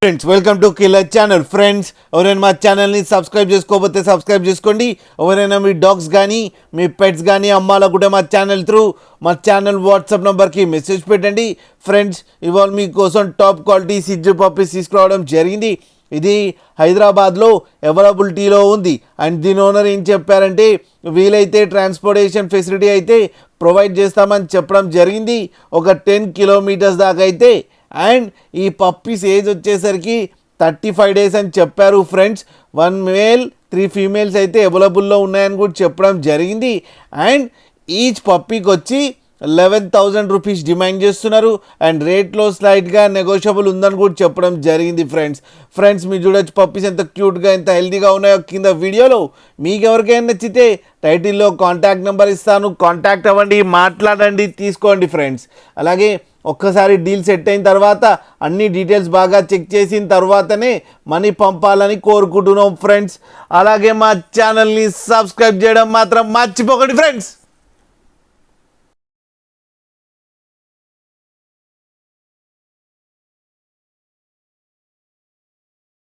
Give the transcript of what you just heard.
Friends welcome to killer channel. Friends ఎవరైనా మా ఛానల్ని సబ్స్క్రైబ్ చేసుకోకపోతే సబ్స్క్రైబ్ చేసుకోండి. ఎవరైనా మీ డాగ్స్ కానీ మీ పెట్స్ కానీ అమ్మాలనుకుంటే మా ఛానల్ త్రూ మా ఛానల్ వాట్సాప్ నెంబర్కి మెసేజ్ పెట్టండి. ఫ్రెండ్స్ ఇవాళ మీకోసం టాప్ క్వాలిటీ సిజ్జు పప్పీస్ తీసుకురావడం జరిగింది. ఇది హైదరాబాద్లో అవైలబిలిటీలో ఉంది. అండ్ దీని ఓనర్ ఏం చెప్పారంటే వీలైతే ట్రాన్స్పోర్టేషన్ ఫెసిలిటీ అయితే ప్రొవైడ్ చేస్తామని చెప్పడం జరిగింది. ఒక 10 కిలోమీటర్స్ దాకా అయితే. అండ్ ఈ పప్పీస్ ఏజ్ వచ్చేసరికి 35 days అని చెప్పారు. ఫ్రెండ్స్ 1 male 3 females అయితే అవైలబుల్లో ఉన్నాయని కూడా చెప్పడం జరిగింది. అండ్ ఈచ్ పప్పీకి వచ్చి 11,000 రూపీస్ డిమాండ్ చేస్తున్నారు. అండ్ రేట్లో స్లైట్గా నెగోషియబుల్ ఉందని కూడా చెప్పడం జరిగింది. ఫ్రెండ్స్ మీరు చూడొచ్చు పప్పీస్ ఎంత క్యూట్గా ఎంత హెల్తీగా ఉన్నాయో కింద వీడియోలో. మీకు ఎవరికైనా నచ్చితే టైటిల్లో కాంటాక్ట్ నెంబర్ ఇస్తాను, కాంటాక్ట్ అవ్వండి, మాట్లాడండి, తీసుకోండి ఫ్రెండ్స్. అలాగే ఒక్కసారి డీల్ సెట్ అయిన తర్వాత అన్ని డీటెయిల్స్ బాగా చెక్ చేసిన తర్వాతనే మనీ పంపాలని కోరుకుంటున్నాం ఫ్రెండ్స్. అలాగే మా ఛానల్ని సబ్స్క్రైబ్ చేయడం మాత్రం మర్చిపోకండి ఫ్రెండ్స్.